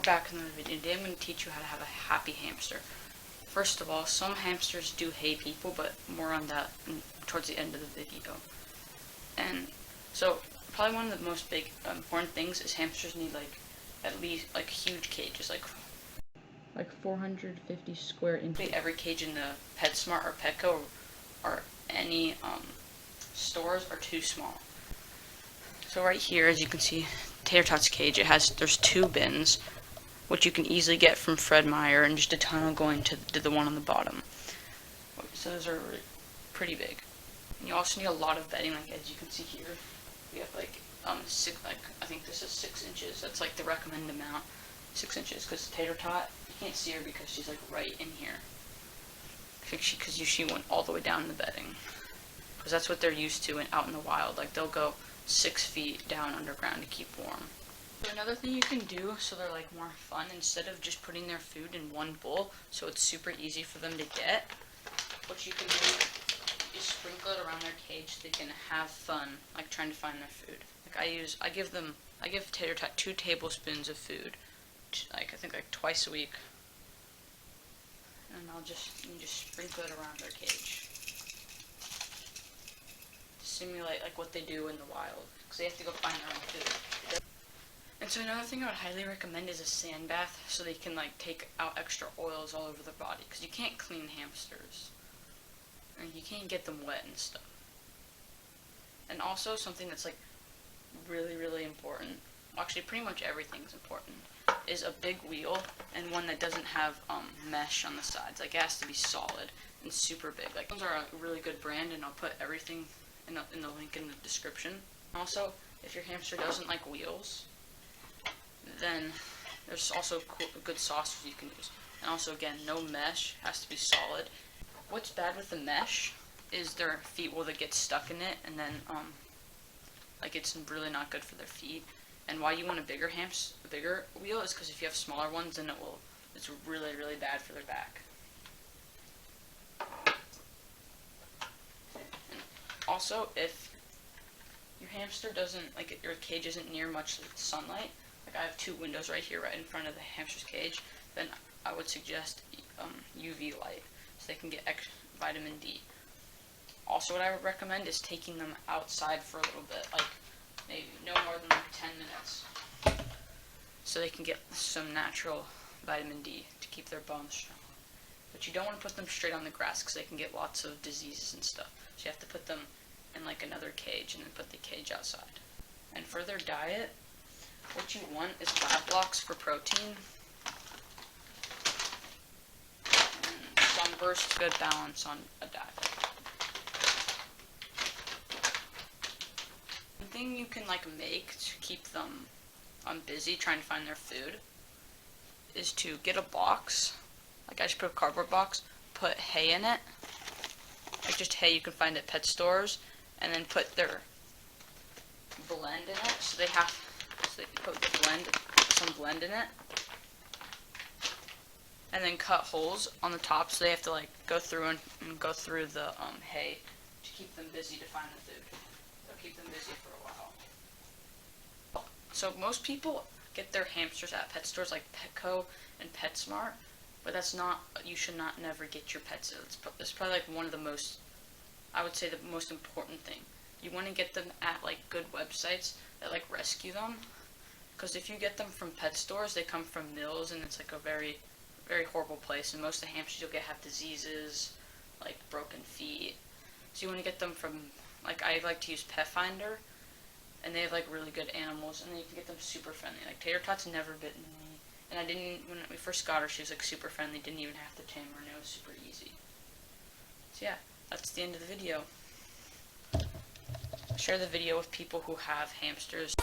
back in the video. Today I'm going to teach you how to have a happy hamster. First of all, some hamsters do hate people, but more on that towards the end of the video. And so, probably one of the most important things is hamsters need at least huge cages, like 450 square inches. Every cage in the PetSmart or Petco or any stores are too small. So right here, as you can see, Tater Tot's cage, there's 2 bins, which you can easily get from Fred Meyer, and just a tunnel going to the one on the bottom. So those are pretty big. And you also need a lot of bedding, as you can see here. We have I think this is 6 inches. That's the recommended amount, 6 inches. Because Tater Tot, you can't see her because she's right in here. Because she went all the way down in the bedding. Because that's what they're used to out in the wild. They'll go 6 feet down underground to keep warm. So another thing you can do so they're more fun, instead of just putting their food in one bowl so it's super easy for them to get, what you can do is sprinkle it around their cage so they can have fun trying to find their food. I give Tater Tot 2 tablespoons of food, I think twice a week, and you just sprinkle it around their cage to simulate what they do in the wild, because they have to go find their own food. And so another thing I would highly recommend is a sand bath, so they can take out extra oils all over their body, because you can't clean hamsters, and you can't get them wet and stuff. And also something that's really, really important, well, actually pretty much everything's important, is a big wheel, and one that doesn't have mesh on the sides. It has to be solid and super big. Those are a really good brand, and I'll put everything in the link in the description. Also, if your hamster doesn't like wheels, then there's also good sauces you can use. And also, again, no mesh, has to be solid. What's bad with the mesh is their feet will get stuck in it, and then it's really not good for their feet. And why you want a bigger wheel is because if you have smaller ones, then it's really, really bad for their back. And also, if your hamster doesn't your cage isn't near much sunlight, I have 2 windows right here, right in front of the hamster's cage, then I would suggest UV light, so they can get vitamin D. Also, what I would recommend is taking them outside for a little bit, maybe no more than 10 minutes, so they can get some natural vitamin D to keep their bones strong. But you don't want to put them straight on the grass, because they can get lots of diseases and stuff. So you have to put them in another cage, and then put the cage outside. And for their diet, what you want is lab blocks for protein, and Sunburst, good balance on a diet. One thing you can make to keep them busy trying to find their food is to get a box. I just put a cardboard box, put hay in it, just hay you can find at pet stores, and then put their blend in it. So they put some blend in it, and then cut holes on the top, so they have to go through and go through the hay to keep them busy to find the food. It'll keep them busy for a while. So most people get their hamsters at pet stores like Petco and PetSmart, but you should never get your pets there. It's probably one of the most, I would say, the most important thing. You want to get them at good websites that rescue them, because if you get them from pet stores, they come from mills, and it's a very, very horrible place, and most of the hamsters you'll get have diseases, broken feet. So you want to get them from, I like to use Pet Finder, and they have really good animals, and then you can get them super friendly. Tater Tot's never bitten me, and when we first got her, she was super friendly, didn't even have to tame her, and it was super easy. So yeah, that's the end of the video. Share the video with people who have hamsters.